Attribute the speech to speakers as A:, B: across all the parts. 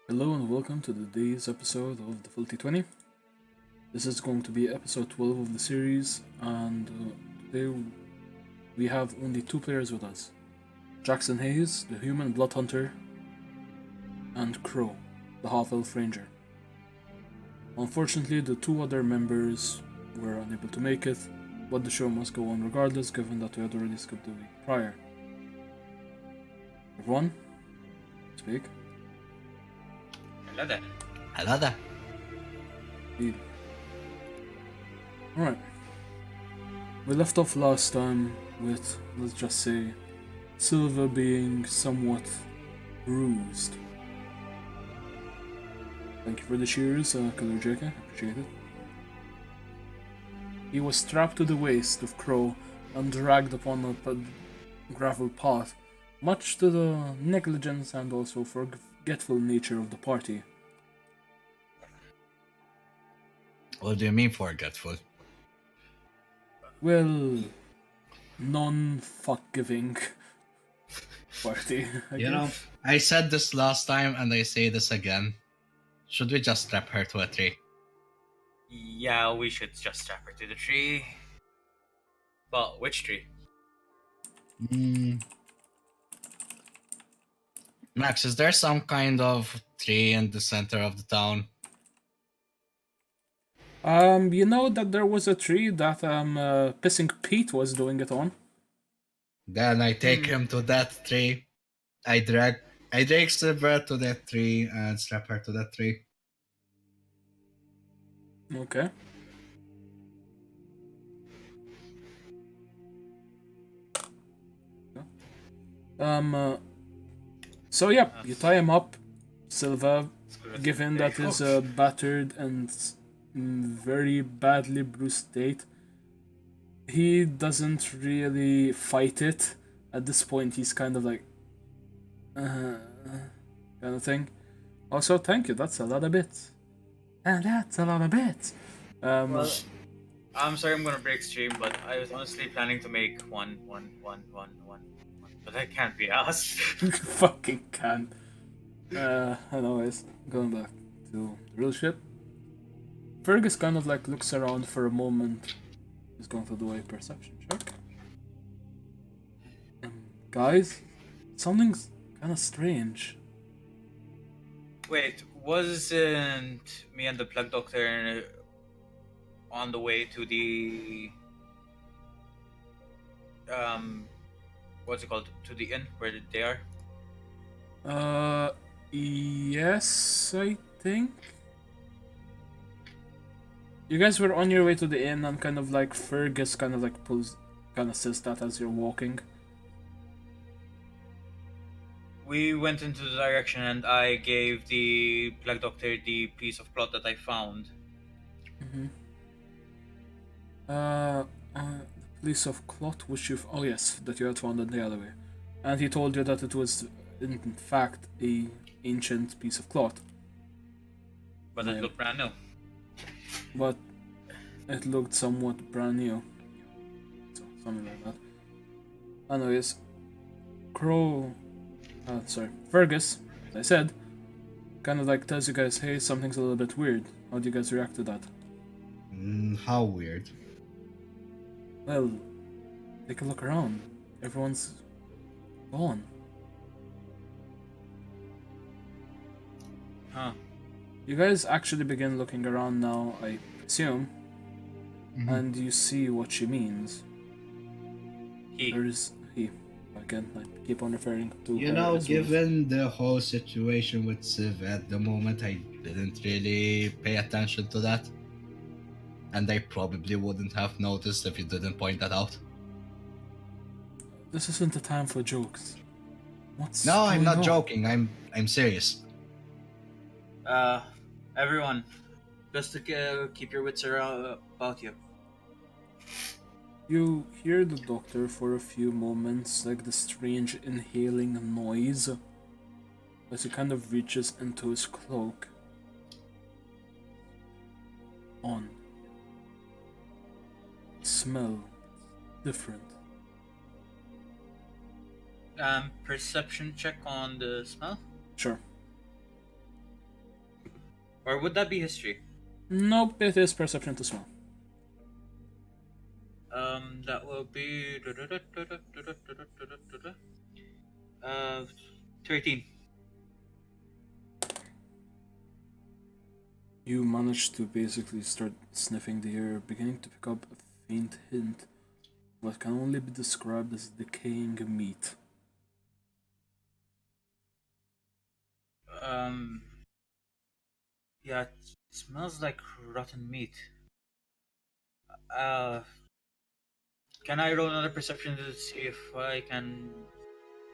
A: Hello and welcome to today's episode of the Full T20. This is going to be episode 12 of the series, and today we have only two players with us: Jackson Hayes, the human blood hunter, and Crow, the half elf ranger. Unfortunately, the two other members were unable to make it, but the show must go on regardless given that we had already skipped the week prior. Everyone, speak.
B: Hello there.
C: Hello there.
A: Indeed. Alright. We left off last time with, let's just say, Silva being somewhat bruised. Thank you for the cheers, Killer JK. Appreciate it. He was strapped to the waist of Crow and dragged upon a gravel path, much to the negligence and also forgetful nature of the party.
C: What do you mean forgetful?
A: Well, non-fuck-giving party, I
C: You know,
A: guess.
C: I said this last time and I say this again. Should we just strap her to a tree?
B: Yeah, we should just strap her to the tree. But which tree?
C: Hmm. Max, is there some kind of tree in the center of the town?
A: You know that there was a tree that Pissing Pete was doing it on.
C: Then I take him to that tree. I drag Silver to that tree and strap her to that tree.
A: Okay. So yeah, you tie him up, Silva. Given that his battered and very badly bruised state, he doesn't really fight it. At this point, he's kind of like, kind of thing. Also, thank you. That's a lot of bits. And that's a lot of bits.
B: Well, I'm sorry I'm gonna break stream, but I was honestly planning to make one. But that can't be asked.
A: fucking can. Anyways, going back to the real shit. Fergus kind of like looks around for a moment. He's going to do a perception check. Guys, something's kind of strange.
B: Wait, wasn't me and the plug doctor on the way to the what's it called? To the inn where they are?
A: Yes, I think. You guys were on your way to the inn, and kind of like Fergus kind of says that as you're walking.
B: We went into the direction and I gave the plug doctor the piece of cloth that I found.
A: The piece of cloth which that you had found in the alleyway, and he told you that it was in fact a ancient piece of cloth,
B: But it looked brand new.
A: but it looked somewhat brand new. So something like that. Anyways, Fergus, as I said, kind of like tells you guys, hey, something's a little bit weird. How do you guys react to that?
C: How weird.
A: Well, take a look around. Everyone's gone.
B: Huh.
A: You guys actually begin looking around now, I assume, and you see what she means. There's he. Again, I keep on referring to
C: You
A: her
C: know,
A: as well.
C: given the whole situation with Civ at the moment, I didn't really pay attention to that. And I probably wouldn't have noticed if you didn't point that out.
A: This isn't the time for jokes. What's
C: No, I'm
A: going
C: not
A: on?
C: joking. I'm serious.
B: Everyone, just to keep your wits around about you.
A: You hear the doctor for a few moments, like the strange inhaling noise, as he kind of reaches into his cloak. On. Smell different.
B: Perception check on the smell.
A: Sure.
B: Or would that be history?
A: Nope, it is perception to smell.
B: That will be 13.
A: You manage to basically start sniffing the air, beginning to pick up a faint hint, what can only be described as decaying meat.
B: Um, yeah, it smells like rotten meat. Uh, can I roll another perception to see if I can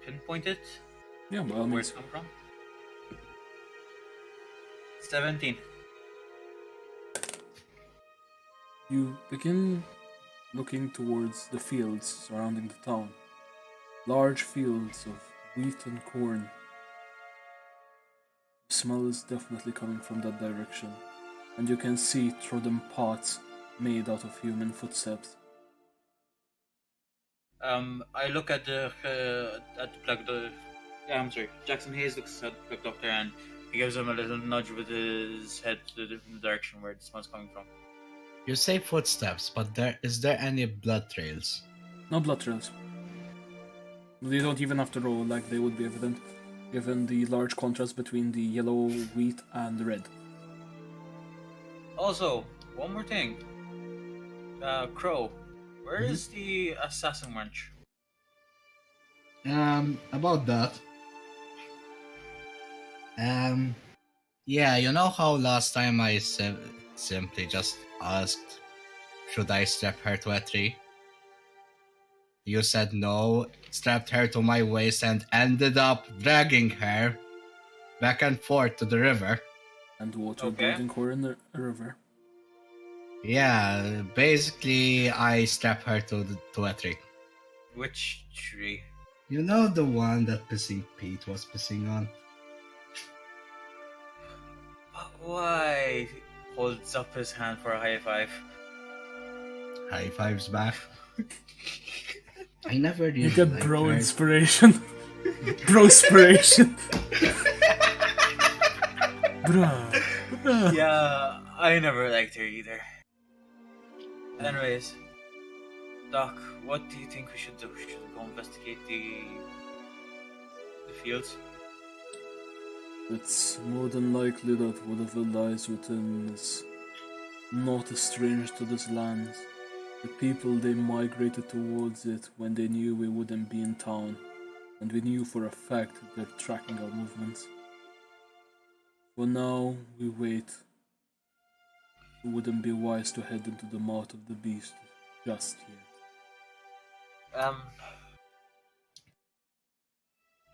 B: pinpoint it?
A: Yeah, by all
B: Where
A: means.
B: it's come from? 17.
A: You begin looking towards the fields surrounding the town. Large fields of wheat and corn. The smell is definitely coming from that direction, and you can see trodden pots made out of human footsteps.
B: I look at the plug. Yeah, I'm sorry. Jackson Hayes looks at the plug doctor and he gives him a little nudge with his head to the different direction where the smell's coming from.
C: You say footsteps, but is there any blood trails?
A: No blood trails. They don't even have to roll like they would be evident, given the large contrast between the yellow wheat and the red.
B: Also, one more thing. Crow, where is the assassin wench?
C: About that. Yeah, you know how last time I simply just asked, should I strap her to a tree? You said no, strapped her to my waist, and ended up dragging her back and forth to the river.
A: And
B: Okay.
A: waterboarding her in the river.
C: Yeah, basically, I strapped her to a tree.
B: Which tree?
C: You know the one that Pissing Pete was pissing on?
B: Why? Holds up his hand for a high five.
C: High fives back. I never really
A: You get
C: liked
A: bro
C: her.
A: inspiration. Bro inspiration. Bruh.
B: Yeah, I never liked her either. Anyways, Doc, what do you think we should do? Should we go investigate the fields?
A: It's more than likely that whatever lies within is not strange to this land. The people, they migrated towards it when they knew we wouldn't be in town, and we knew for a fact they're tracking our movements. For now, we wait. It wouldn't be wise to head into the mouth of the beast just yet.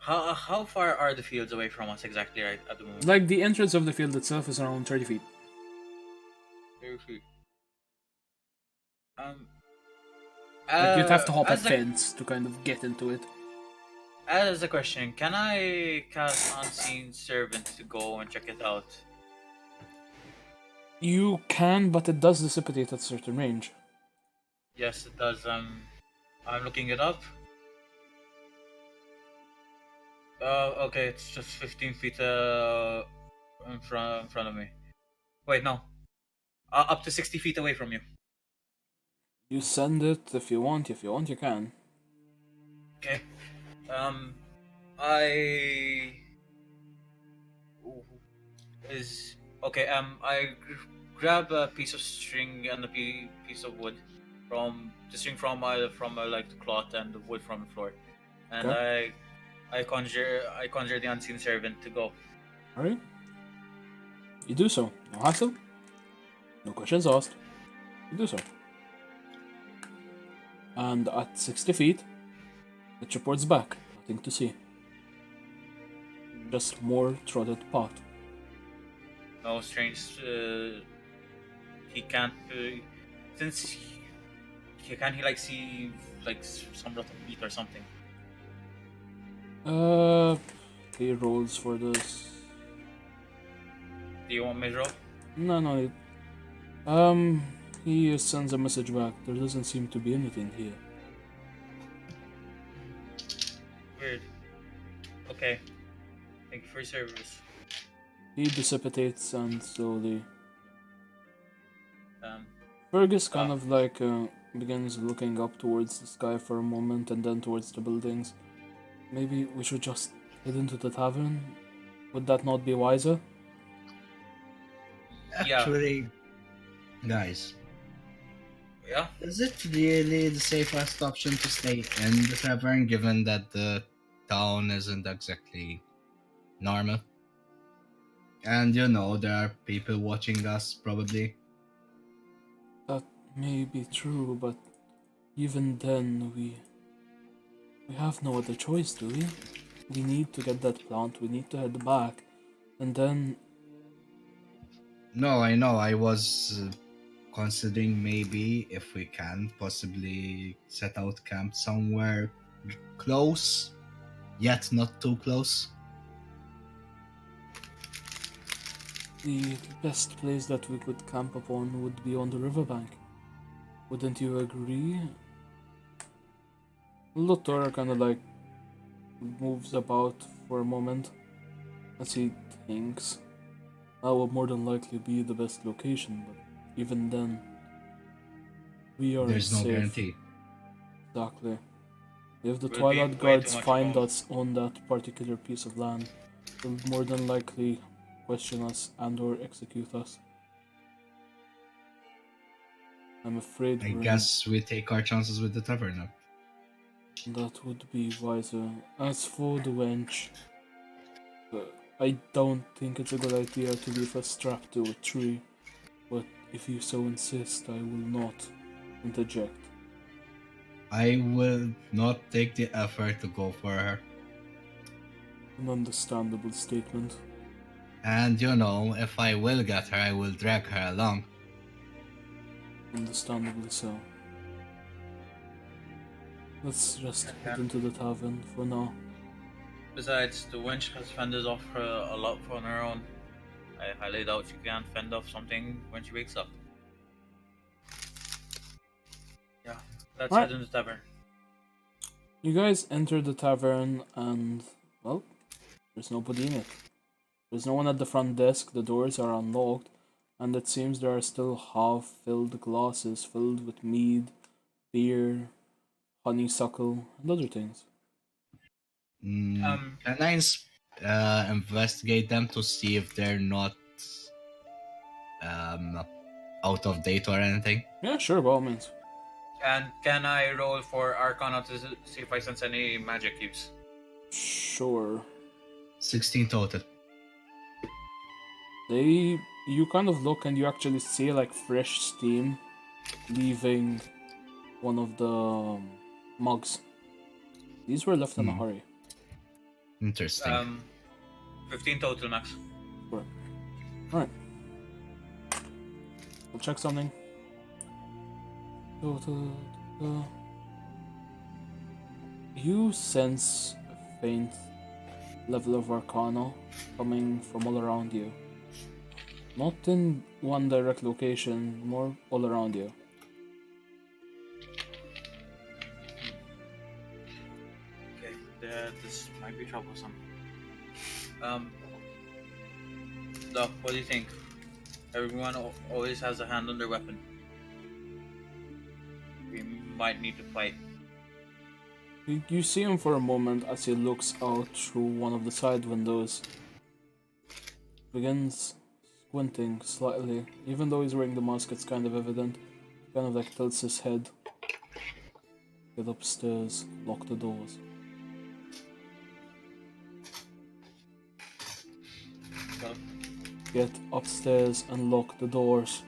B: How far are the fields away from us exactly right at the moment?
A: Like, the entrance of the field itself is around 30 feet.
B: 30 feet.
A: Like, you'd have to hop a
B: as
A: fence to kind of get into it.
B: As a question, can I cast Unseen Servant to go and check it out?
A: You can, but it does dissipate at a certain range.
B: Yes, it does. I'm looking it up. Okay, it's just 15 feet in front of me. Wait, no. Up to 60 feet away from you.
A: You send it if you want. If you want, you can.
B: Okay. I is okay. I grab a piece of string and a piece of wood from the string from like the cloth and the wood from the floor, and
A: Okay.
B: I conjure the unseen servant to go.
A: Alright. You do so. No hassle. No questions asked. You do so. And at 60 feet, it reports back. Nothing to see. Just more trodden pot.
B: No strange. He can't. Since he like see like some rotten meat or something.
A: He rolls for this.
B: Do you want me to roll?
A: No. He sends a message back. There doesn't seem to be anything here.
B: Weird. Okay. Thank you for your service.
A: He dissipates and slowly.
B: Um,
A: Fergus kind of like begins looking up towards the sky for a moment and then towards the buildings. Maybe we should just head into the tavern? Would that not be wiser?
B: Yeah.
C: Actually, guys,
B: yeah.
C: is it really the safest option to stay in the tavern given that the town isn't exactly normal? And you know, there are people watching us probably.
A: That may be true, but even then we have no other choice, do we? We need to get that plant, we need to head back, and then
C: No, I know, I was considering maybe if we can possibly set out camp somewhere close, yet not too close.
A: the best place that we could camp upon would be on the riverbank. Wouldn't you agree? Lotor kind of like moves about for a moment as he thinks. That would more than likely be the best location, but even then, we are
C: There's no
A: safe.
C: guarantee.
A: Exactly. If the
B: We'll be
A: Twilight
B: way too
A: Guards
B: much
A: find
B: alone.
A: us on that particular piece of land, they'll more than likely question us and/or execute us. I'm afraid
C: I
A: we're
C: guess we take our chances with the tavern now.
A: that would be wiser. As for the wench, I don't think it's a good idea to leave her strapped to a tree, but if you so insist, I will not interject.
C: I will not take the effort to go for her.
A: An understandable statement.
C: And you know, if I will get her, I will drag her along.
A: Understandably so. Let's just head into the tavern for now.
B: Besides, the wench has fended off a lot on her own. I highly doubt she can fend off something when she wakes up. Yeah, let's
A: Right.
B: head into the tavern.
A: You guys enter the tavern and, well, there's nobody in it. There's no one at the front desk, the doors are unlocked, and it seems there are still half-filled glasses filled with mead, beer, honeysuckle, and other things.
B: Um,
C: Can I investigate them to see if they're not um, out of date or anything?
A: Yeah, sure, by all means.
B: And can I roll for Arcana to see if I sense any magic use?
A: Sure.
C: 16 total.
A: You kind of look and you actually see like fresh steam leaving one of the mugs. These were left in a hurry.
C: Interesting.
B: 15 total, max.
A: Sure. Alright. We'll check something. You sense a faint level of Arcana coming from all around you. Not in one direct location, more all around you.
B: Okay, this might be troublesome. Doc, what do you think? Everyone always has a hand on their weapon. We might need to fight.
A: You see him for a moment as he looks out through one of the side windows. Begins squinting slightly. Even though he's wearing the mask, it's kind of evident. Kind of like tilts his head. Get upstairs, lock the doors.
B: So,
A: Get upstairs and lock the doors.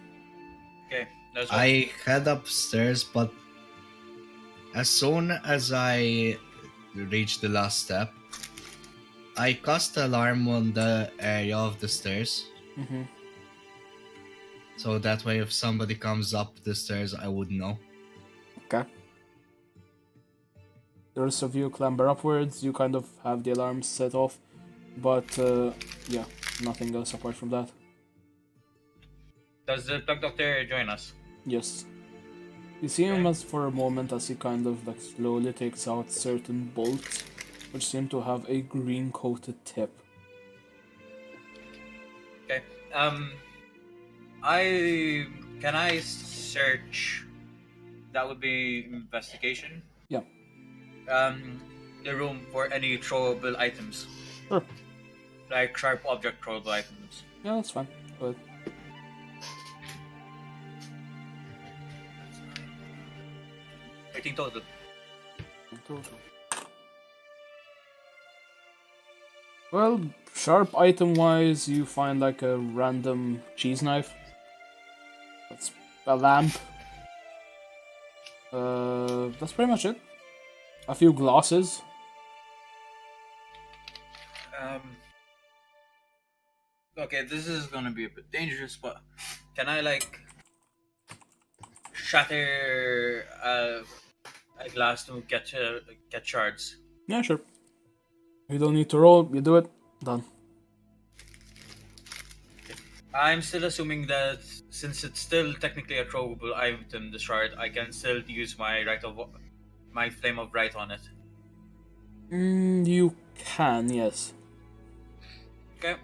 B: okay, let's go.
C: I head upstairs, but as soon as I reach the last step, I cast alarm on the area of the stairs.
A: Mm-hmm.
C: So that way, if somebody comes up the stairs, I would know.
A: Okay. The rest of you clamber upwards. You kind of have the alarm set off, but yeah, nothing else apart from that.
B: Does the Plug Doctor join us?
A: Yes. You see him
B: Okay.
A: as for a moment as he kind of like slowly takes out certain bolts, which seem to have a green coated tip.
B: Okay. I can I search? That would be investigation.
A: Yeah.
B: The room for any throwable items,
A: Sure.
B: like sharp object throwable items.
A: Yeah, that's fine. Go ahead.
B: 18 total.
A: Well, sharp item wise, you find like a random cheese knife. That's a lamp. That's pretty much it. A few glasses.
B: Okay, this is gonna be a bit dangerous, but can I like shatter a glass to get shards?
A: Yeah, sure. You don't need to roll, you do it. Done.
B: I'm still assuming that since it's still technically a throwable item, the shard, I can still use my flame of right on it.
A: You can, yes.
B: Okay.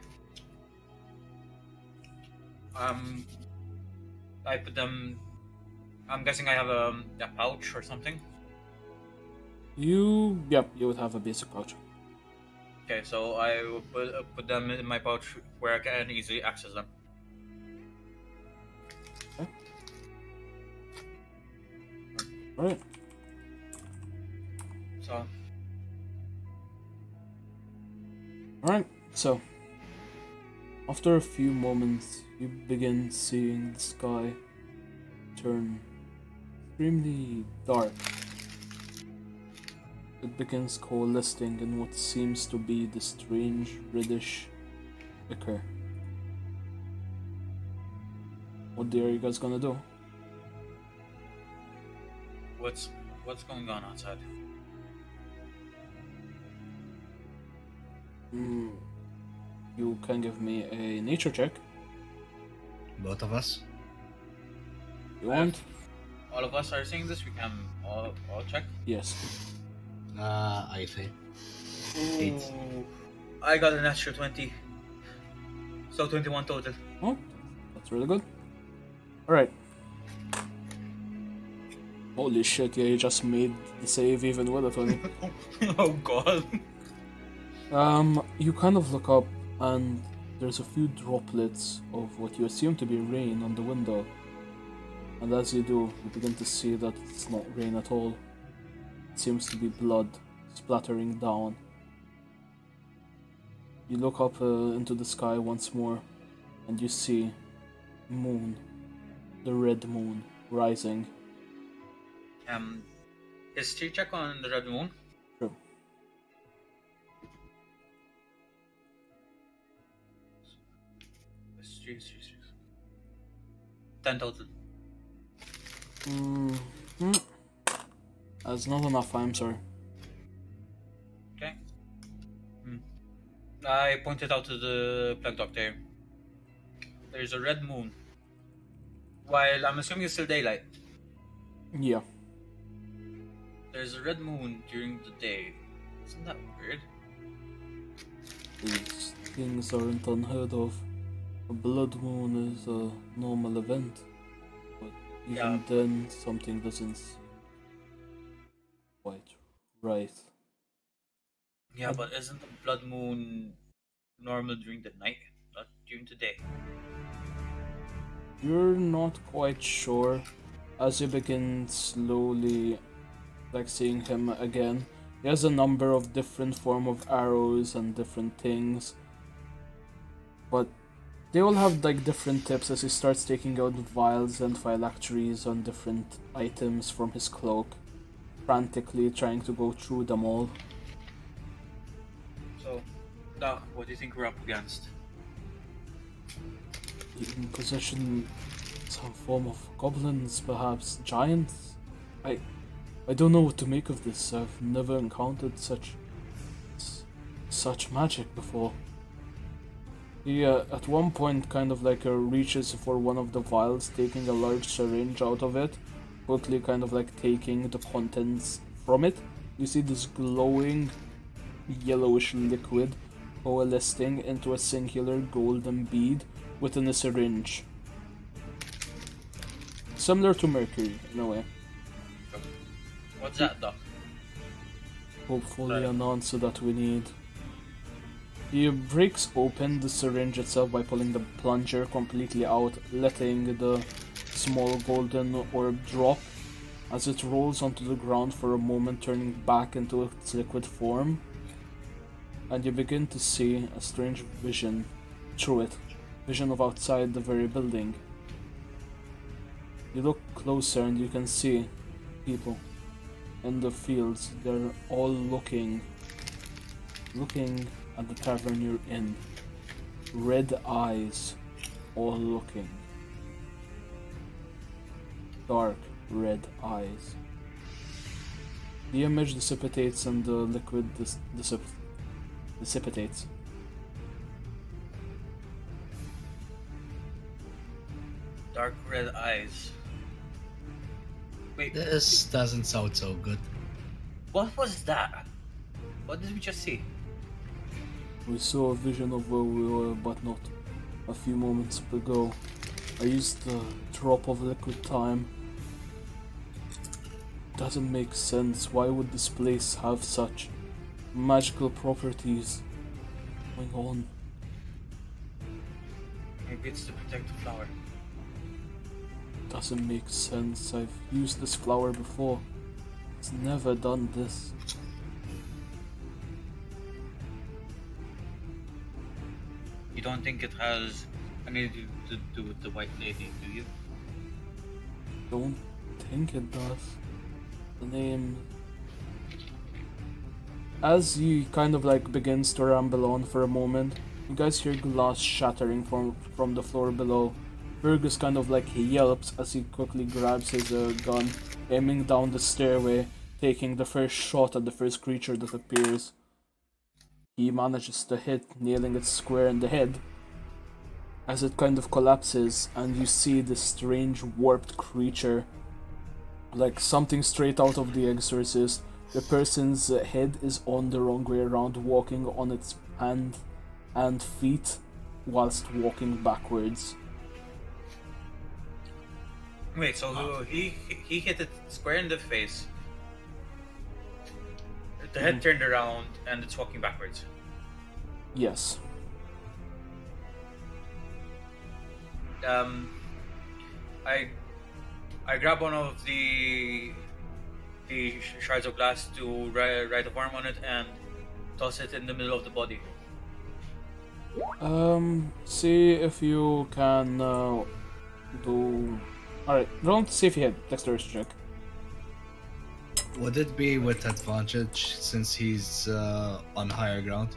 B: I put them. I'm guessing I have a pouch or something.
A: You would have a basic pouch.
B: Okay, so I will put them in my pouch where I can easily access them.
A: Okay. Alright.
B: So.
A: Alright, so. After a few moments, you begin seeing the sky turn extremely dark. It begins coalescing in what seems to be the strange reddish ichor. What are you guys gonna do?
B: What's going on outside?
A: You can give me a nature check.
C: Both of us?
A: You want?
B: All of us are seeing this. We can all check.
A: Yes.
C: I think. 8.
B: I got an extra 20. So 21 total.
A: Oh, that's really good. Alright. Holy shit, yeah, you just made the save even with a 20.
B: Oh god.
A: You kind of look up and there's a few droplets of what you assume to be rain on the window. And as you do, you begin to see that it's not rain at all. It seems to be blood splattering down. You look up into the sky once more and you see moon, the red moon, rising.
B: History check on the red moon.
A: Sure.
B: History. 10 total.
A: That's not enough, I'm sorry.
B: Okay. I pointed out to the plague doctor. There's a red moon. While I'm assuming it's still daylight.
A: Yeah.
B: There's a red moon during the day. Isn't that weird?
A: These things aren't unheard of. A blood moon is a normal event. But even then, something doesn't seem quite right.
B: Yeah, but isn't the blood moon normal during the night, not during the day?
A: You're not quite sure. As you begin slowly, like, seeing him again, he has a number of different form of arrows and different things. But they all have like different tips as he starts taking out vials and phylacteries on different items from his cloak, frantically trying to go through them all.
B: So, Doc, what do you think we're up against?
A: In possession, some form of goblins, perhaps giants. I don't know what to make of this. I've never encountered such magic before. He at one point kind of like reaches for one of the vials, taking a large syringe out of it, quickly kind of like taking the contents from it. You see this glowing yellowish liquid coalescing into a singular golden bead within a syringe. Similar to mercury, in a way.
B: What's that, Doc?
A: Hopefully an answer that we need. He breaks open the syringe itself by pulling the plunger completely out, letting the small golden orb drop as it rolls onto the ground for a moment, turning back into its liquid form. And you begin to see a strange vision through it, vision of outside the very building. You look closer and you can see people in the fields. They're all looking at the tavern you're in. Red eyes, all looking. Dark red eyes. The image dissipates and the liquid dissipates.
B: Dark red eyes. Wait,
C: This doesn't sound so good.
B: what was that? What did we just see?
A: We saw a vision of where we were, but not a few moments ago. I used the drop of liquid time. Doesn't make sense. Why would this place have such magical properties going on?
B: Maybe it's to protect the flower.
A: Doesn't make sense. I've used this flower before. It's never done this.
B: You don't think it has anything to do with the White Lady, do you?
A: Don't think it does. The name. As he kind of like begins to ramble on for a moment, you guys hear glass shattering from the floor below. Fergus kind of like yelps as he quickly grabs his gun, aiming down the stairway, taking the first shot at the first creature that appears. He manages to hit, nailing it square in the head, as it kind of collapses, and you see this strange warped creature, like something straight out of The Exorcist. The person's head is on the wrong way around, walking on its hand and feet whilst walking backwards.
B: Wait, so he hit it square in the face. The head turned around and it's walking backwards.
A: Yes.
B: I grab one of the shards of glass to write a worm on it and toss it in the middle of the body.
A: See if you can do. Alright, roll to see if you hit. Dexterity check.
C: Would it be with advantage since he's on higher ground?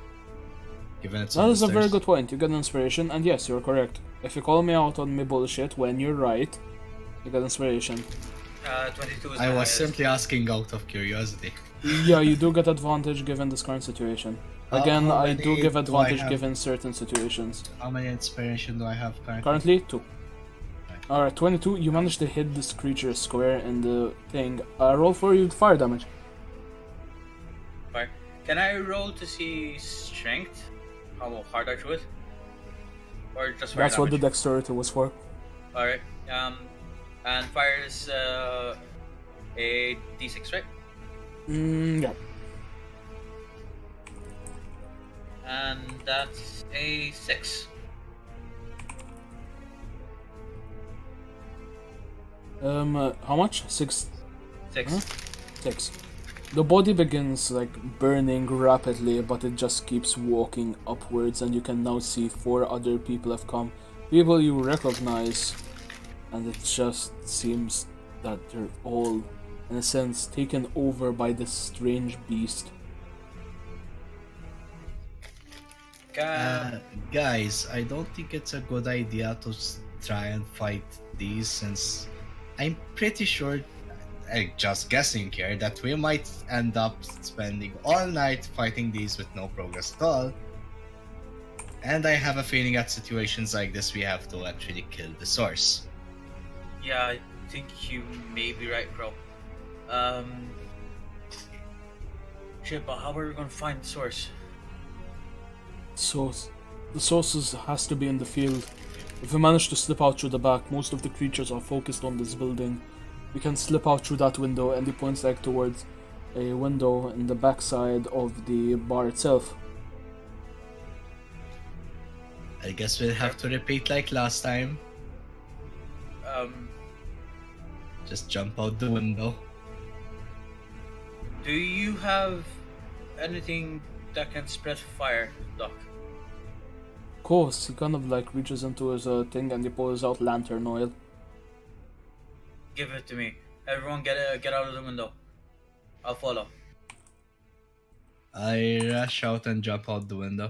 C: Given it's
A: That
C: on
A: is
C: the
A: a very
C: stairs?
A: good point. You get an inspiration, and yes, you're correct. If you call me out on my bullshit when you're right, you get inspiration.
B: 22 is
C: I
B: my
C: was
B: highest.
C: simply asking out of curiosity.
A: Yeah, you do get advantage given this current situation. Again,
C: How
A: I do
C: many
A: give
C: do I
A: advantage
C: have?
A: given certain situations.
C: How many inspiration do I have currently?
A: Currently, 2.
C: Right.
A: Alright, 22. You managed to hit this creature square in the thing. Roll for you fire damage.
B: Fire. Can I roll to see strength? How hard I threw it? Or just fire
A: That's what the
B: damage?
A: dexterity was for.
B: Alright. And fire is a d6, right?
A: Yeah.
B: And that's a 6.
A: How much? 6.
B: 6.
A: Huh? 6. The body begins like burning rapidly, but it just keeps walking upwards, and you can now see 4 other people have come. People you recognize, and it just seems that they're all, in a sense, taken over by this strange beast.
C: Guys, I don't think it's a good idea to try and fight these since I'm pretty sure, just guessing here, that we might end up spending all night fighting these with no progress at all. And I have a feeling at situations like this we have to actually kill the source.
B: Yeah, I think you may be right, bro. Shit, but how are we gonna find the source?
A: Source. The sources has to be in the field. If we manage to slip out through the back, most of the creatures are focused on this building. We can slip out through that window, and he points like towards a window in the backside of the bar itself.
C: I guess we'll have to repeat like last time. Just jump out the window.
B: Do you have anything that can spread fire, Doc?
A: Of course, he kind of like reaches into his thing and he pulls out lantern oil.
B: Give it to me. Everyone get out of the window. I'll follow.
C: I rush out and jump out the window.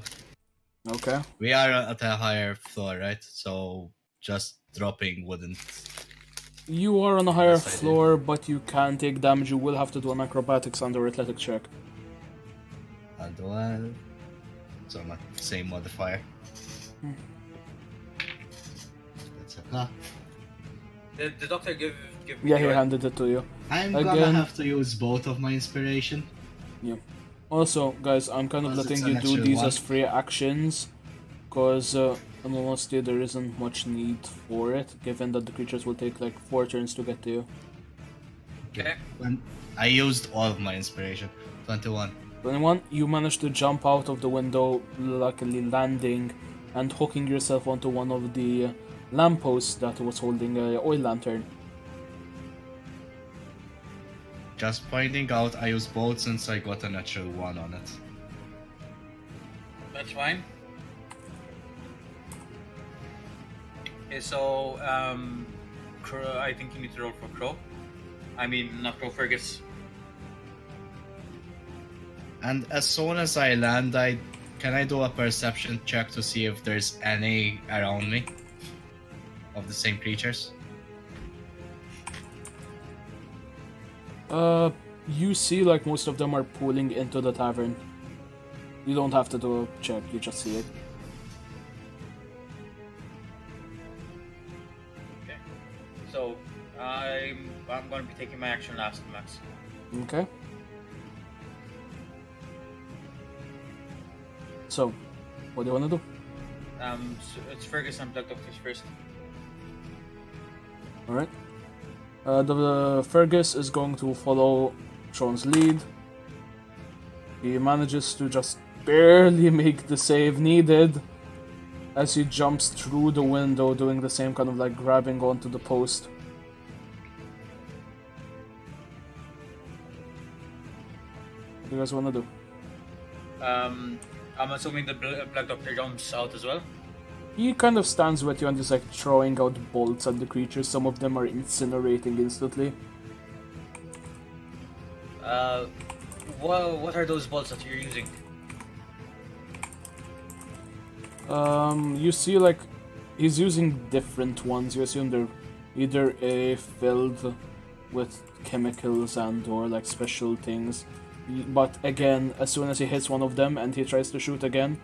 A: Okay.
C: We are at a higher floor, right? So just dropping wouldn't.
A: You are on a higher
C: Yes, I do.
A: floor, but you can take damage. You will have to do an acrobatics under athletic check.
C: And well, so not same modifier. That's a plus.
B: Did the doctor give me
A: Yeah, he
B: the oil?
A: handed it to you.
C: I'm
A: Again.
C: gonna have to use both of my inspiration.
A: Also, guys, I'm kind of
C: Because
A: letting
C: it's
A: you
C: an
A: do
C: extra
A: these
C: one.
A: as free actions, because in all honesty, there isn't much need for it, given that the creatures will take like 4 turns to get to you.
B: Okay.
C: When I used all of my inspiration. 21.
A: 21, you managed to jump out of the window, luckily landing and hooking yourself onto one of the lampposts that was holding a oil lantern.
C: Just pointing out, I used both since I got a natural 1 on it.
B: That's fine. Okay, so Crow, I think you need to roll for Crow. I mean, not Crow, Fergus.
C: And as soon as I land, can I do a perception check to see if there's any around me of the same creatures?
A: You see like most of them are pulling into the tavern. You don't have to do a check, you just see it.
B: Okay. So I'm going to be taking my action last, Max.
A: Okay. So, what do you want to do?
B: So it's Fergus and Black Doctors first.
A: Alright. The Fergus is going to follow Sean's lead. He manages to just barely make the save needed as he jumps through the window, doing the same kind of like grabbing onto the post. What do you guys want to do?
B: I'm assuming the Black Doctor jumps out as well.
A: He kind of stands with you and is like throwing out bolts at the creatures. Some of them are incinerating instantly.
B: What are those bolts that you're using?
A: You see like he's using different ones. You assume they're either filled with chemicals and or like special things. But again, as soon as he hits one of them and he tries to shoot again,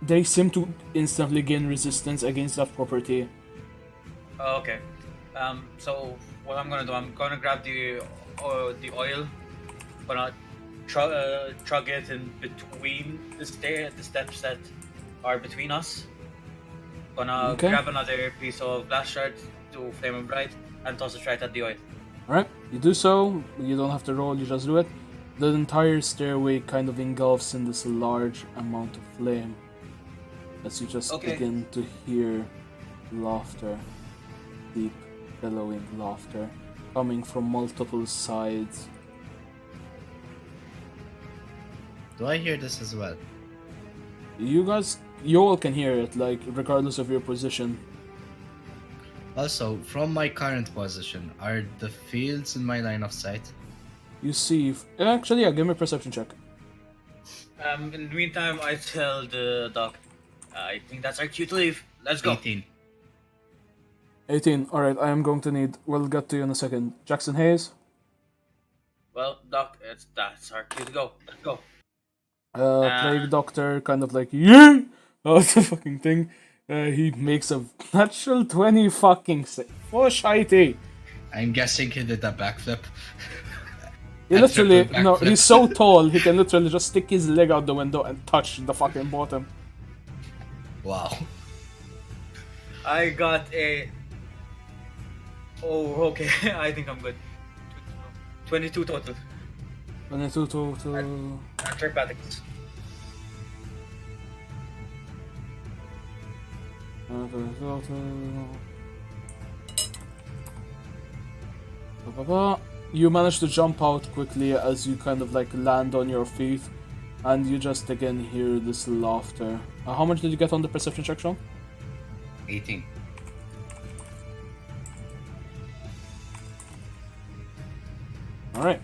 A: they seem to instantly gain resistance against that property.
B: Oh, okay. So what I'm gonna do, I'm gonna grab the oil, gonna chug it in between the steps that are between us. Gonna
A: Okay.
B: grab another piece of glass shard to flame and bright and toss it right at the oil.
A: Alright, you do so, you don't have to roll, you just do it. The entire stairway kind of engulfs in this large amount of flame. As you just
B: Okay.
A: begin to hear laughter, deep, bellowing laughter, coming from multiple sides.
C: Do I hear this as well?
A: You all can hear it, like, regardless of your position.
C: Also, from my current position, are the fields in my line of sight?
A: You see, actually, yeah, give me a perception check.
B: In the meantime, I tell the doc, I think that's our cue to leave. Let's go.
C: 18.
A: 18, alright, I am going to need, we'll get to you in a second. Jackson Hayes,
B: Well, doc, that's our cue to go. Let's go.
A: Plague Doctor, kind of like, yeah! Oh, the fucking thing. He makes a natural 20 fucking save. For shitey.
C: I'm guessing he did a backflip.
A: He
C: I
A: literally,
C: triple
A: no,
C: backflip.
A: he's so tall, he can literally just stick his leg out the window and touch the fucking bottom.
C: Wow.
B: I got a. Oh, okay. I think I'm good. 22 total.
A: 22 to...
B: Acrobatics.
A: You manage to jump out quickly as you kind of like land on your feet, and you just again hear this laughter. How much did you get on the perception check, Sean?
C: 18.
A: Alright.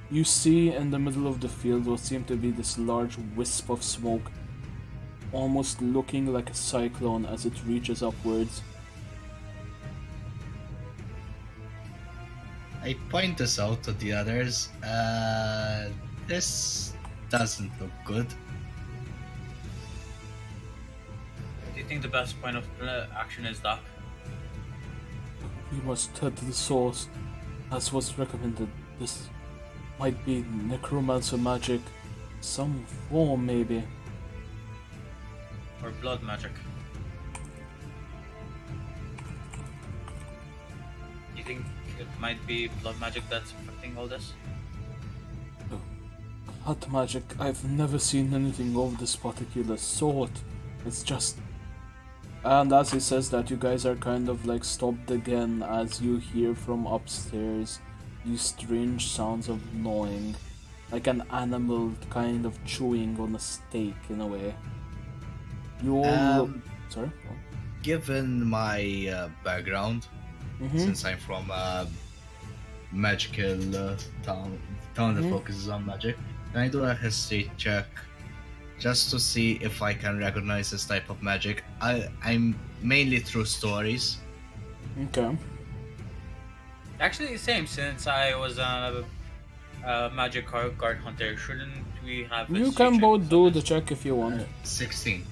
A: You see in the middle of the field what seemed to be this large wisp of smoke, almost looking like a cyclone as it reaches upwards.
C: I point this out to the others. This doesn't look good.
B: Do you think the best point of action is Doc?
A: We must head to the source, as was recommended. This might be necromancer magic, some form maybe.
B: Or blood magic? You think it might be blood magic that's affecting all this?
A: Blood magic, I've never seen anything of this particular sort. It's just... And as he says that, you guys are kind of like stopped again as you hear from upstairs these strange sounds of gnawing, like an animal kind of chewing on a steak in a way. You all look... Sorry?
C: Given my background, since I'm from a magical town that focuses on magic, can I do a history check just to see if I can recognize this type of magic? I'm mainly through stories.
A: Okay.
B: Actually, same, since I was a magic card hunter. Shouldn't we have
A: You
B: history
A: can
B: check
A: both
B: for
A: do
B: this?
A: the check if you want.
C: 16.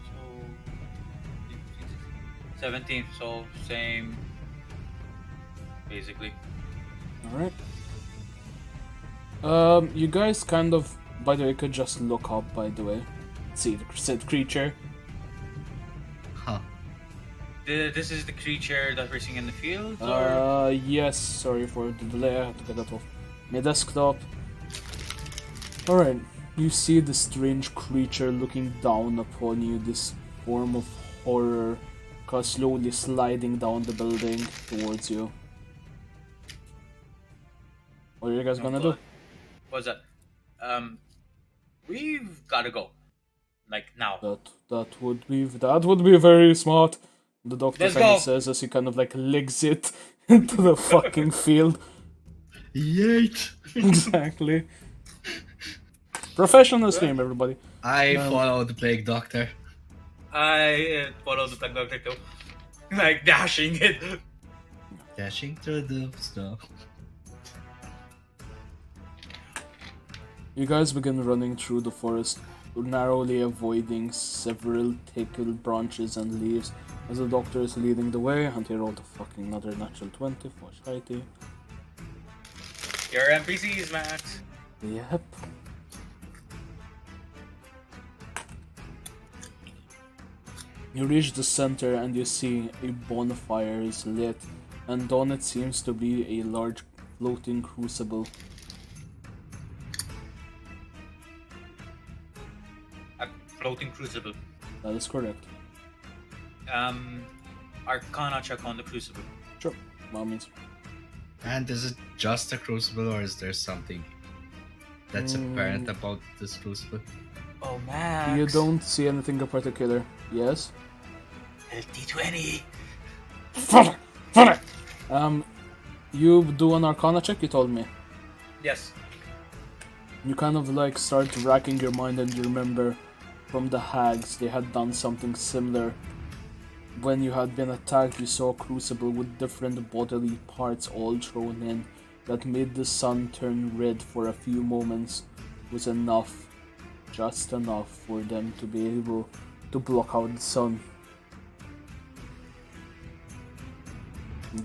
B: So 17, so same basically.
A: Alright. You guys kind of, by the way, could just look up, by the way. See the said creature.
C: Huh.
B: This is the creature that we're seeing in the field? Or?
A: Yes, sorry for the delay, I had to get that off my desktop. Alright, you see the strange creature looking down upon you, this form of horror, slowly sliding down the building towards you. What are you guys gonna do?
B: What's that? We've gotta go. Like now.
A: That would be very smart. The doctor
B: Let's
A: kind of
B: go.
A: says as he kind of like legs it into the fucking field.
C: Yeet!
A: Exactly. Professional stream, everybody.
C: I follow the plague doctor.
B: I follow the Plague Doctor too. Like dashing it.
C: Dashing through the snow.
A: You guys begin running through the forest, narrowly avoiding several tickled branches and leaves as the doctor is leading the way, and he rolled a fucking another natural 20 for shitey.
B: Your NPCs, Max.
A: Yep. You reach the center and you see a bonfire is lit, and on it seems to be a large floating crucible.
B: A floating crucible.
A: That is correct.
B: Arcana check on the crucible.
A: Sure, by all means.
C: And is it just a crucible, or is there something that's apparent about this crucible?
B: Oh, Max.
A: You don't see anything in particular. Yes?
B: LT20.
A: You do an Arcana check, you told me.
B: Yes.
A: You kind of like start racking your mind and you remember from the hags they had done something similar. When you had been attacked, you saw a crucible with different bodily parts all thrown in that made the sun turn red for a few moments. Was enough, just enough for them to be able to block out the sun.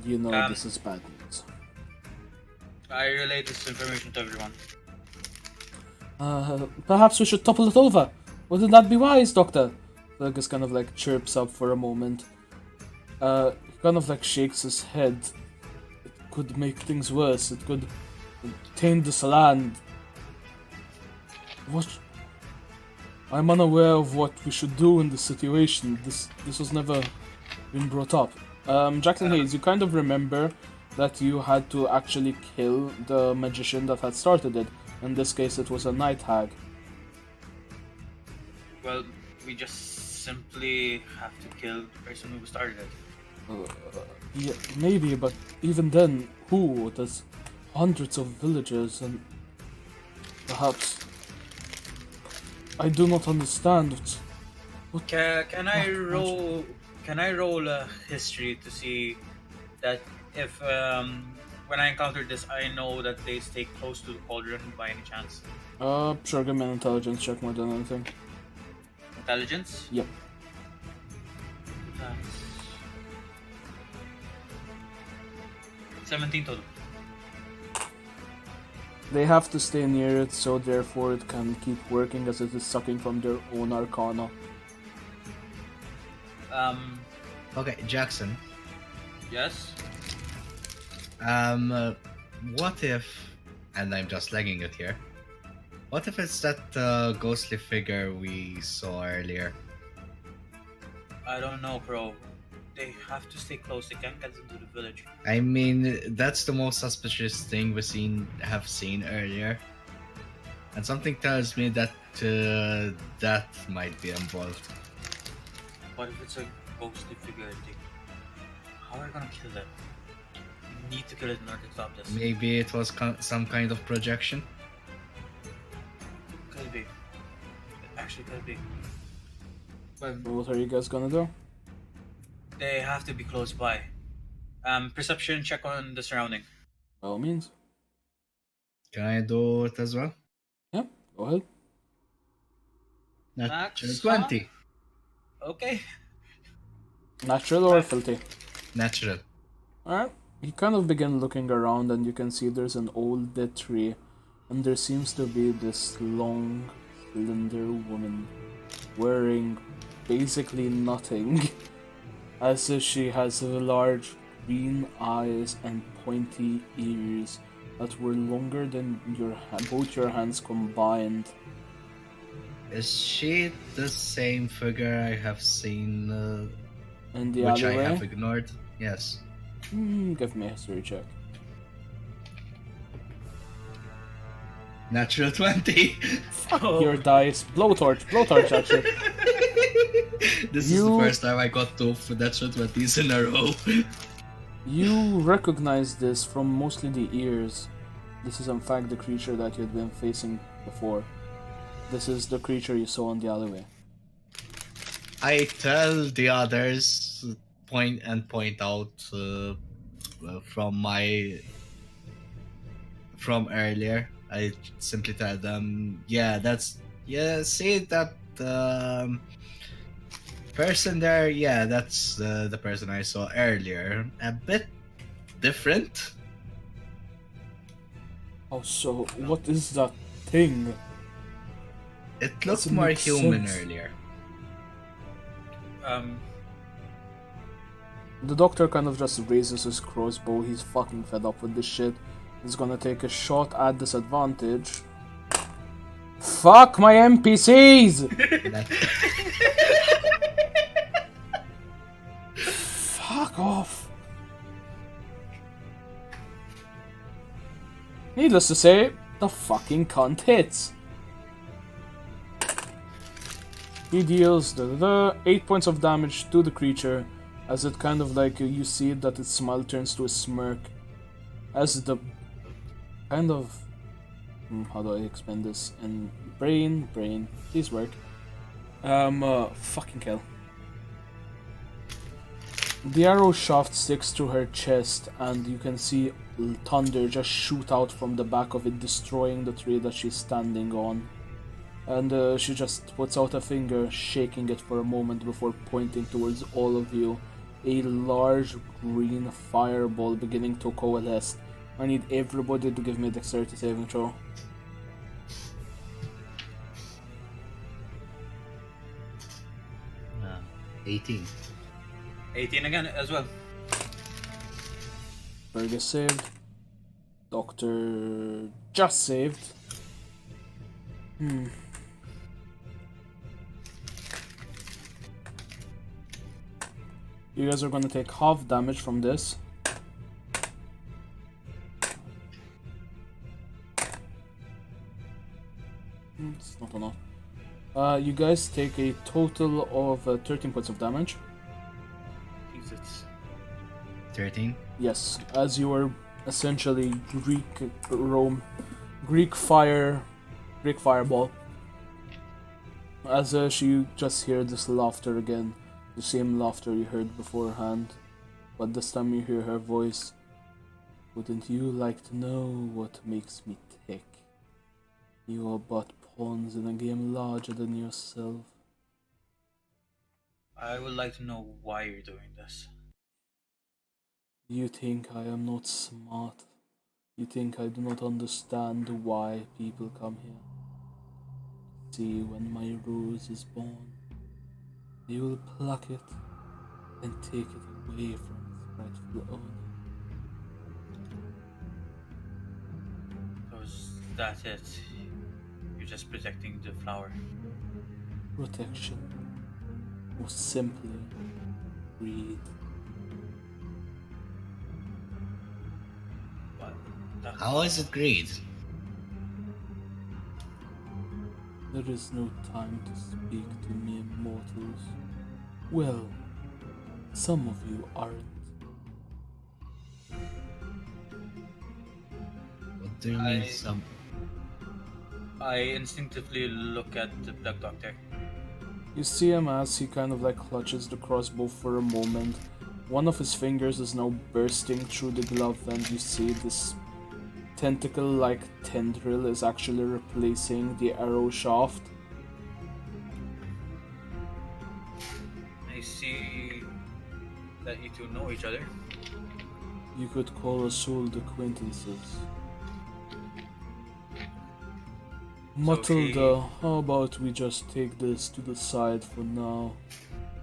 A: You know this is bad news.
B: I relay this information to everyone.
A: Perhaps we should topple it over. Wouldn't that be wise, Doctor? Fergus kind of like chirps up for a moment. He kind of like shakes his head. It could make things worse. It could taint this land. What? I'm unaware of what we should do in this situation. This was never been brought up. Jackson Hayes, you kind of remember that you had to actually kill the magician that had started it. In this case, it was a night hag.
B: Well, we just simply have to kill the person who started it.
A: Yeah, maybe, but even then, who? There's hundreds of villagers, and perhaps I do not understand.
B: Can I roll? Can I roll a history to see that if when I encounter this, I know that they stay close to the cauldron by any chance?
A: Sure, give me an intelligence check more than anything.
B: Intelligence?
A: Yep.
B: That's 17 total.
A: They have to stay near it, so therefore it can keep working as it is sucking from their own arcana.
C: Okay, Jackson.
B: Yes?
C: What if, and I'm just legging it here, what if it's that ghostly figure we saw earlier?
B: I don't know, bro. They have to stay close. They can't get into the village.
C: I mean, that's the most suspicious thing we have seen earlier. And something tells me that that might be involved.
B: But if it's a ghostly figure, how are we gonna kill them? We need to kill it in order to stop this.
C: Maybe it was some kind of projection?
B: Could be. It actually could be. But
A: What are you guys gonna do?
B: they have to be close by. Perception check on the surrounding.
A: By all means.
C: Can I do it as well?
A: Yeah, go ahead.
C: Natural
B: Max,
C: 20.
B: Okay.
A: Natural or filthy?
C: Natural.
A: Alright. You kind of begin looking around and you can see there's an old dead tree. And there seems to be this long, slender woman wearing basically nothing. As if she has large green eyes and pointy ears that were longer than both your hands combined.
C: Is she the same figure I have seen,
A: In the
C: which
A: alleyway?
C: I have ignored? Yes.
A: Give me a history check.
C: Natural 20!
A: Your dice. Blowtorch actually.
C: This is the first time I got two natural 20s in a row.
A: You recognize this from mostly the ears. This is in fact the creature that you had been facing before. This is the creature you saw in the alleyway.
C: I tell the others, point out from earlier. I simply tell them, see that person there, that's the person I saw earlier. A bit different.
A: Oh, so what is that thing?
C: It looked
A: Doesn't
C: more
A: make
C: human
A: sense.
C: earlier.
A: The doctor kind of just raises his crossbow. He's fucking fed up with this shit. He's gonna take a shot at disadvantage. Fuck my NPCs!
C: That-
A: Fuck off. Needless to say, the fucking cunt hits. He deals 8 points of damage to the creature, as it kind of like you see that its smile turns to a smirk, as the kind of how do I explain this in brain, please work. Fucking kill. The arrow shaft sticks through her chest, and you can see thunder just shoot out from the back of it, destroying the tree that she's standing on. And she just puts out a finger, shaking it for a moment before pointing towards all of you. A large green fireball beginning to coalesce I need everybody to give me a dexterity saving throw.
C: 18.
B: 18 again as well.
A: Fergus saved. Doctor just saved. You guys are gonna take half damage from this. It's not enough. You guys take a total of 13 points of damage.
B: Jesus.
C: 13.
A: Yes, as you are essentially Greek fireball. As you just hear this laughter again, the same laughter you heard beforehand, but this time you hear her voice. Wouldn't you like to know what makes me tick? You are but pawns in a game larger than yourself.
B: I would like to know why you're doing this.
A: You think I am not smart? You think I do not understand why people come here? See, when my rose is born, they will pluck it and take it away from its rightful owner.
B: So is that it? You're just protecting the flower.
A: Protection, or simply greed.
B: But that,
C: How is it greed?
A: There is no time to speak to mere mortals. Well, some of you aren't.
C: What do you mean
B: I-
C: some?
B: I instinctively look at the Black Doctor.
A: You see him as he kind of like clutches the crossbow for a moment. One of his fingers is now bursting through the glove, and you see this tentacle-like tendril is actually replacing the arrow shaft.
B: I see that you two know each other.
A: You could call us old acquaintances. Matilda, how about we just take this to the side for now?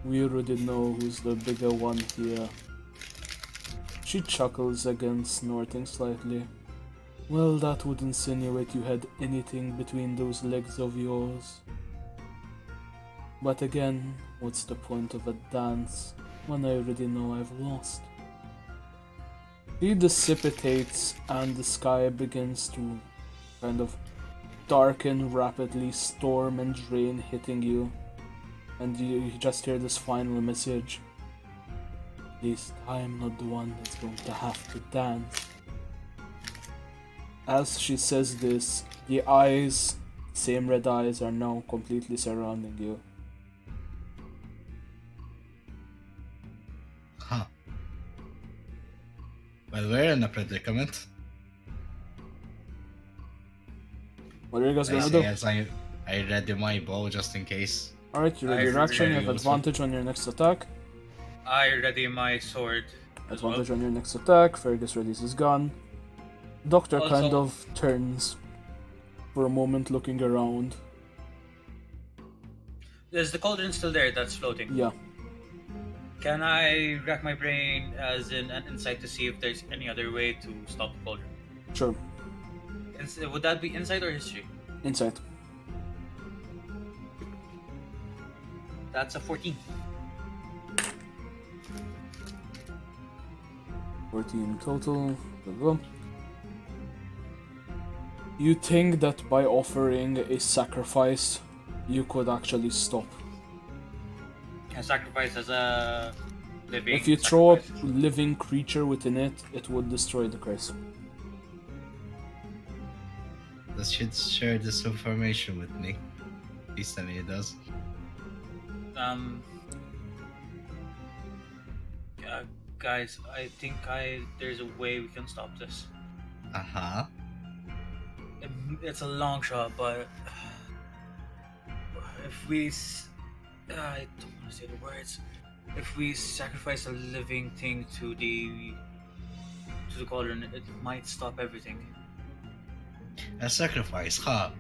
A: We already know who's the bigger one here. She chuckles again, snorting slightly. Well, that would insinuate you had anything between those legs of yours. But again, what's the point of a dance when I already know I've lost? He dissipates and the sky begins to kind of darken rapidly, storm and rain hitting you. And you just hear this final message. At least I am not the one that's going to have to dance. As she says this, the eyes, same red eyes, are now completely surrounding you.
C: Huh. Well, we're in a predicament.
A: What are you guys
C: I
A: gonna
C: say
A: do?
C: as I ready my bow just in case.
A: Alright, you ready
B: I
A: your action, you have
C: really
A: advantage on your next attack.
B: I ready my sword. as well.
A: Advantage on your next attack, Fergus readies his gun. Doctor
B: Also-
A: kind of turns for a moment looking around.
B: Is the cauldron still there that's floating?
A: Yeah,
B: Can I rack my brain as in an insight to see if there's any other way to stop the cauldron?
A: sure.
B: Would that be insight or history?
A: Insight.
B: That's a 14.
A: 14 total. There we go. You think that by offering a sacrifice, you could actually stop.
B: A sacrifice as a living.
A: If you throw a
B: sacrifice.
A: living creature within it, it would destroy the curse.
C: This should share this information with me. At least I mean it does.
B: Guys, I think there's a way we can stop this.
C: Uh-huh.
B: It's a long shot, but if I don't want to say the words. If we sacrifice a living thing to to the cauldron, it might stop everything.
C: A sacrifice, huh?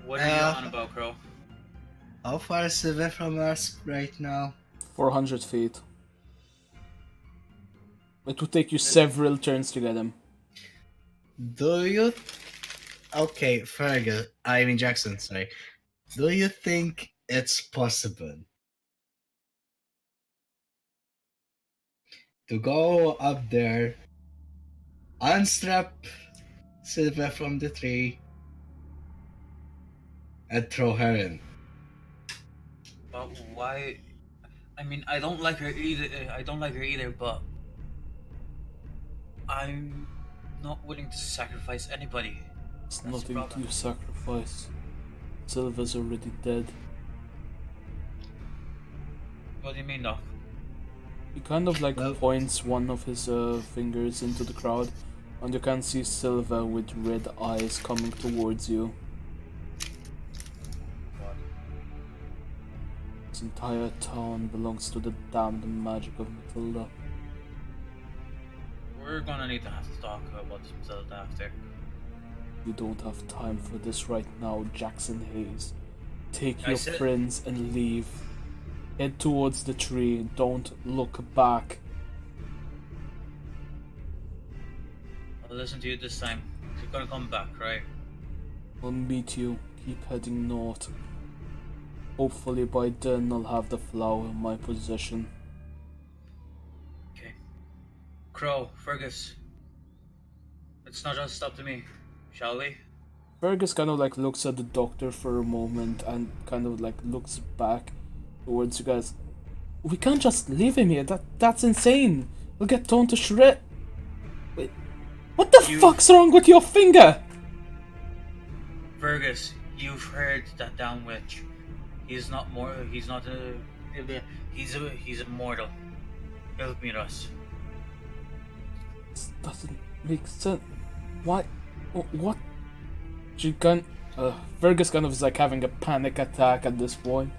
B: What are you on about, Crow?
C: How far is Sylva from us right now?
A: 400 feet. It would take you several turns to get him.
C: Do you... Okay, Jackson, sorry. Do you think it's possible to go up there, unstrap Sylva from the tree, and throw her in?
B: But why? I mean, I don't like her either. But I'm not willing to sacrifice anybody.
A: It's
B: That's the
A: nothing
B: problem.
A: to sacrifice. Sylva's already dead.
B: What do you mean, Doc?
A: He kind of like
C: Well-
A: points one of his fingers into the crowd, and you can see Sylva with red eyes coming towards you.
B: God.
A: This entire town belongs to the damned magic of Matilda.
B: We're gonna need to have to talk about this Matilda after.
A: We don't have time for this right now, Jackson Hayes. Take
B: I
A: your
B: said-
A: friends and leave. Head towards the tree. Don't look back.
B: I'll listen to you this time. You're gonna come back, right?
A: I'll meet you. Keep heading north. Hopefully by then I'll have the flower in my possession.
B: Okay. Crow, Fergus. It's not just up to me, shall we?
A: Fergus kind of like looks at the doctor for a moment and kind of like looks back towards you guys. We can't just leave him here. That's insane. We'll get torn to shred. Wait, what the
B: You-
A: fuck's wrong with your finger?
B: Fergus, you've heard that down witch. He's not more. He's not a. He's immortal. He'll meet us.
A: This doesn't make sense. Why? What? She can. Fergus kind of is like having a panic attack at this point,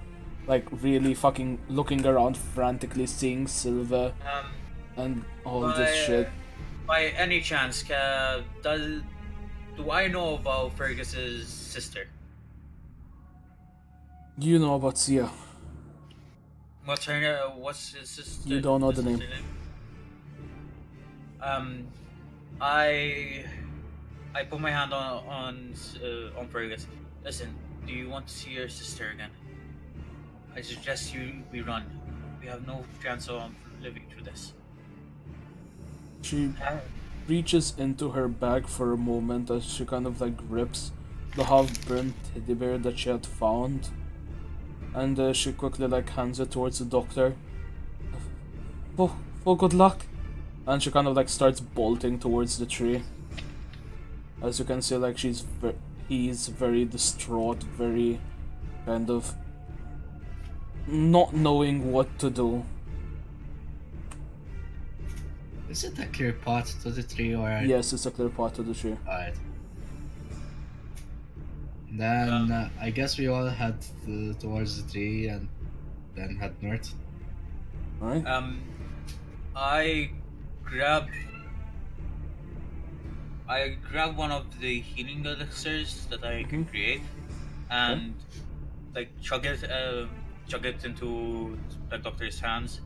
A: like really fucking looking around frantically, seeing Sylva and all this shit.
B: By any chance, do I know about Fergus's sister?
A: You know about Sia.
B: What's her name? What's his sister?
A: You don't know the
B: his
A: name.
B: sister I put my hand on Fergus. Listen, do you want to see your sister again? I suggest we run. We have no chance of living through this.
A: She reaches into her bag for a moment as she kind of like grips the half-burnt teddy bear that she had found, and she quickly like hands it towards the doctor. For good luck. And she kind of like starts bolting towards the tree. As you can see, like he's very distraught, very kind of not knowing what to do.
C: Is it a clear path to the tree or?
A: Yes, it's a clear part of the tree.
C: Alright. Then I guess we all head towards the tree and then head north.
A: Alright?
B: I grab one of the healing elixirs that I can create, and like chug it into the doctor's hands.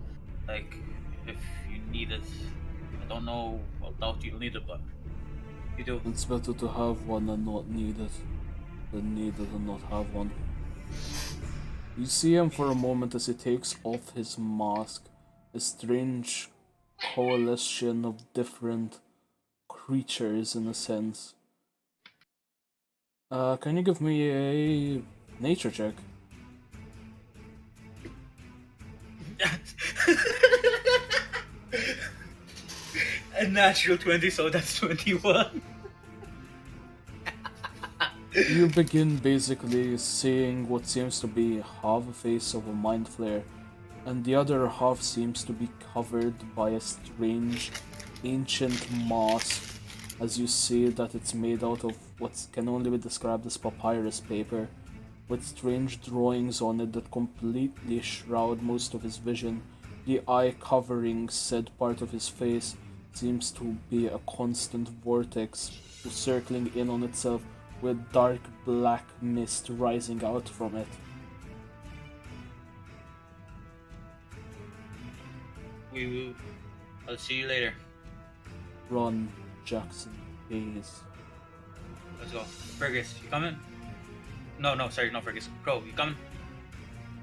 B: Like, if you need it, I don't know. I doubt you'll need it, but you do.
A: It's better to have one and not need it than need it and not have one. You see him for a moment as he takes off his mask, a strange coalition of different creatures in a sense. Can you give me a nature check?
B: A natural 20, so that's 21.
A: You begin basically seeing what seems to be half a face of a mind flare, and the other half seems to be covered by a strange ancient mask, as you see that it's made out of what can only be described as papyrus paper, with strange drawings on it that completely shroud most of his vision, The eye covering said part of his face seems to be a constant vortex circling in on itself with dark black mist rising out from it.
B: I'll see you later.
A: Ron Jackson Hayes.
B: Let's go. Fergus, you coming? No, sorry, not Fergus. Crow, you coming?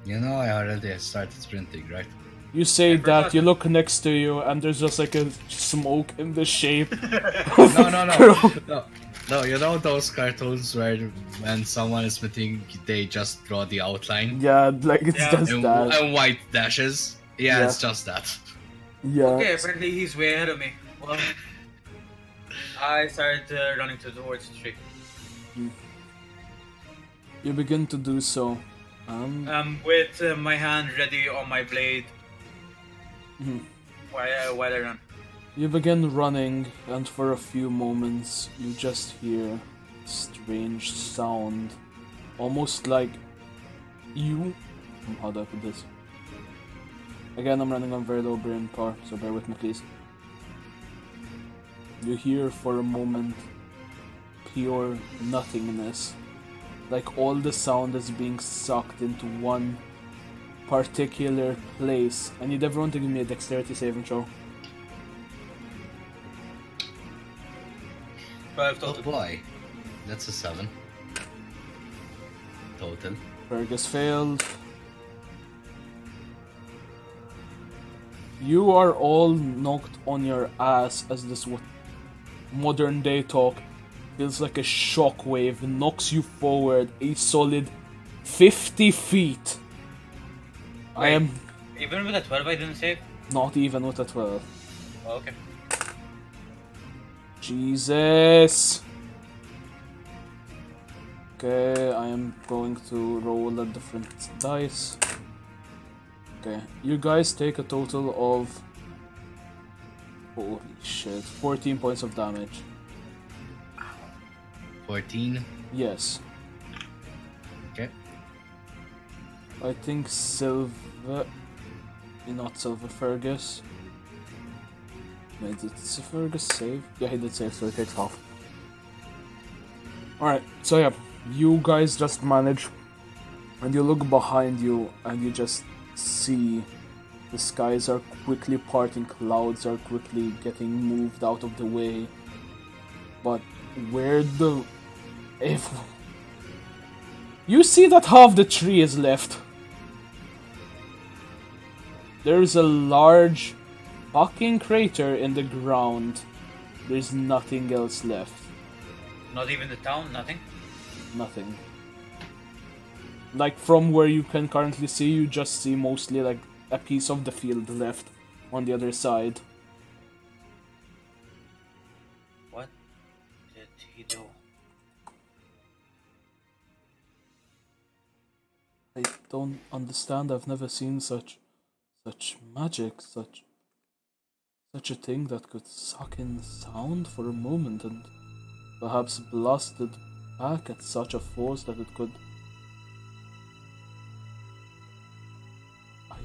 C: You know, I already started sprinting, right?
A: You say
B: I
A: that,
B: forgot.
A: you look next to you, and there's just like a smoke in the shape.
C: No, you know those cartoons where when someone is sprinting, they just draw the outline?
A: Yeah, like it's
B: Yeah.
A: just that.
C: And white dashes? Yeah,
A: Yeah.
C: it's just that.
A: Yeah.
B: Okay, apparently he's way ahead of me. Well, I started running towards the tree.
A: You begin to do so.
B: With my hand ready on my blade
A: Mhm.
B: while I run.
A: You begin running, and for a few moments, you just hear a strange sound. Almost like you. How do I put this? Again, I'm running on very low brain power, so bear with me, please. You hear for a moment pure nothingness. Like all the sound is being sucked into one particular place. I need everyone to give me a dexterity saving throw.
B: 12
C: Oh
B: total.
C: boy. That's a 7. Total.
A: Fergus failed. You are all knocked on your ass as this what modern day talk feels like a shockwave, knocks you forward a solid 50 feet. I
B: Wait.
A: am
B: Even with a 12, I didn't save?
A: not even with a 12.
B: Oh, okay.
A: Jesus. Okay, I am going to roll a different dice. Okay, you guys take a total of... Holy shit, 14 points of damage.
C: 14.
A: Yes.
C: Okay.
A: I think Silver... Not Silver, Fergus. Wait, did Fergus save? Yeah, he did save, so he takes half. Alright, so yeah, you guys just manage, and you look behind you, and you just see the skies are quickly parting, clouds are quickly getting moved out of the way. But where the... If... You see that half the tree is left. There's a large fucking crater in the ground. There's nothing else left.
B: Not even the town, nothing?
A: Nothing. Like from where you can currently see, you just see mostly like a piece of the field left on the other side.
B: What did he do?
A: I don't understand. I've never seen such magic, such a thing that could suck in sound for a moment and perhaps blast it back at such a force that it could...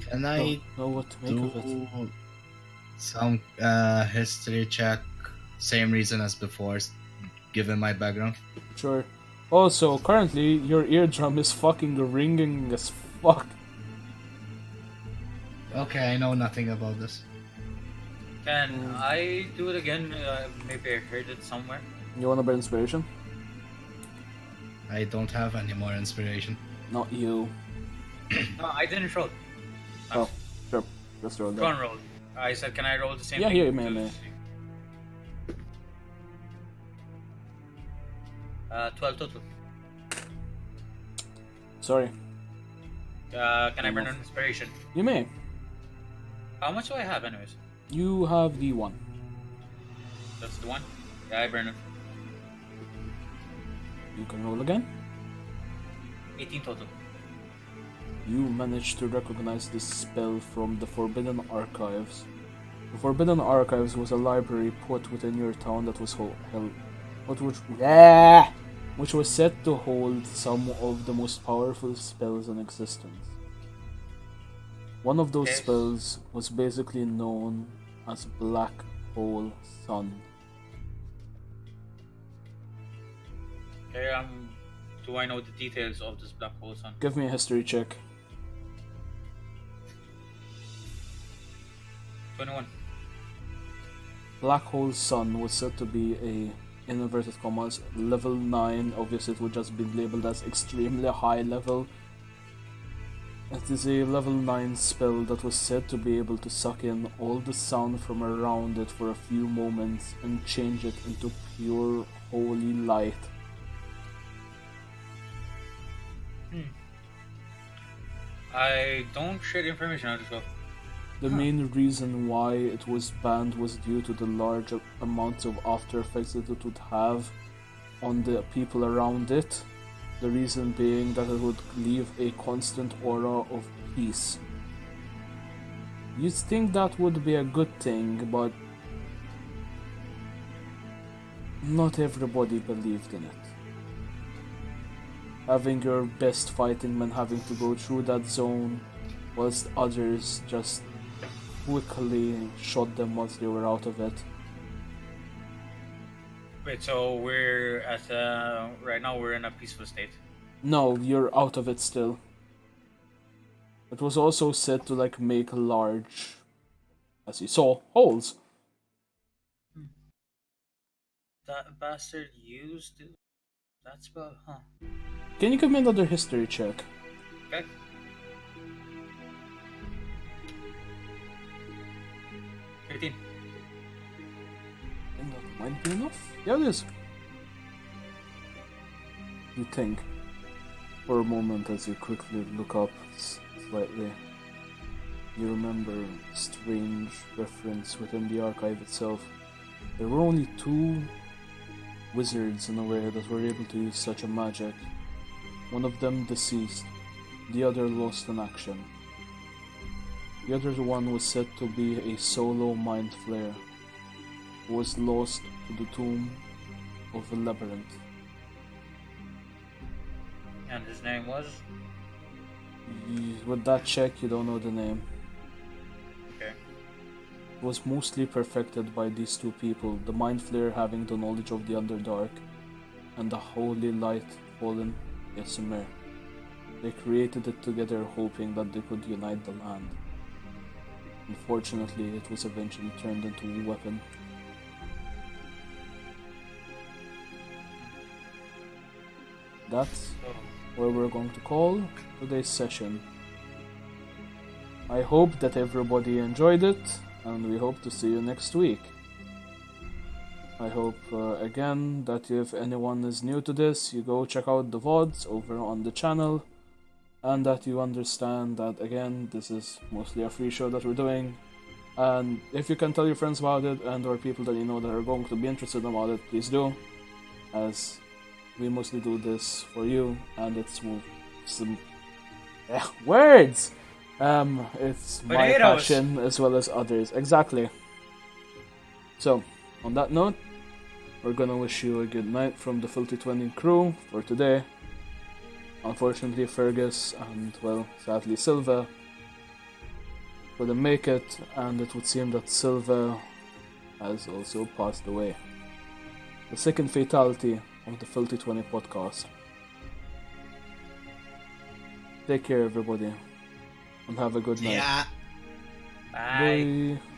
C: Can
A: I
C: I
A: don't know what to make of it.
C: do some history check? Same reason as before, given my background.
A: Sure. Also, currently, your eardrum is fucking ringing as fuck.
C: Okay, I know nothing about this.
B: Can I do it again? Maybe I heard it somewhere.
A: You wanna burn inspiration?
C: I don't have any more inspiration.
A: Not you.
B: No, I didn't roll.
A: Oh, sure. Let's roll that.
B: Ron rolled. I said, can I roll the same
A: Yeah,
B: thing?
A: here, may.
B: 12 total.
A: Sorry.
B: Can I burn an inspiration?
A: You may.
B: How much do I have, anyways?
A: You have the one.
B: That's the one? Yeah, I burn it.
A: You can roll again.
B: 18 total.
A: You managed to recognize this spell from the Forbidden Archives. The Forbidden Archives was a library put within your town that was which was set to hold some of the most powerful spells in existence. One of those
B: Okay.
A: spells was basically known as Black Hole Sun.
B: Okay, do I know the details of this black hole sun?
A: Give me a history check.
B: 21.
A: Black Hole Sun was said to be a, in inverted commas, level 9. Obviously, it would just be labeled as extremely high level. It is a level 9 spell that was said to be able to suck in all the sound from around it for a few moments and change it into pure holy light.
B: I don't share the information, I'll just go.
A: The main reason why it was banned was due to the large amounts of after effects that it would have on the people around it. The reason being that it would leave a constant aura of peace. You'd think that would be a good thing, but not everybody believed in it. Having your best fighting men having to go through that zone, whilst others just quickly shot them once they were out of it.
B: Wait, so we're at right now we're in a peaceful state.
A: No, you're out of it still. It was also said to like make large, as you saw, holes.
B: That bastard used that spell, huh?
A: Can you give me another history check?
B: Okay.
A: I think that might be enough. Yeah, it is. You think for a moment as you quickly look up slightly. You remember a strange reference within the archive itself. There were only 2 wizards in a way that were able to use such a magic. One of them deceased, the other lost in action. The other one was said to be a solo mind flayer who was lost to the tomb of the labyrinth.
B: And his name was?
A: With that check, you don't know the name.
B: Okay.
A: It was mostly perfected by these 2 people, the Mind Flayer having the knowledge of the Underdark, and the Holy Light fallen Yesemir. They created it together hoping that they could unite the land. Unfortunately, it was eventually turned into a weapon. That's
B: So,
A: where we're going to call today's session. I hope that everybody enjoyed it, and we hope to see you next week. I hope, again, that if anyone is new to this, you go check out the VODs over on the channel, and that you understand that, again, this is mostly a free show that we're doing. And if you can tell your friends about it, and or people that you know that are going to be interested about it, please do, as we mostly do this for you, and it's some words. It's my
B: Potatoes.
A: passion as well as others. Exactly. So, on that note, we're gonna wish you a good night from the Filthy 20 crew for today. Unfortunately, Fergus and, well, sadly, Silva couldn't make it, and it would seem that Silva has also passed away. The second fatality of the Filthy 20 podcast. Take care, everybody, and have a good night.
C: Yeah.
B: bye.
A: Bye.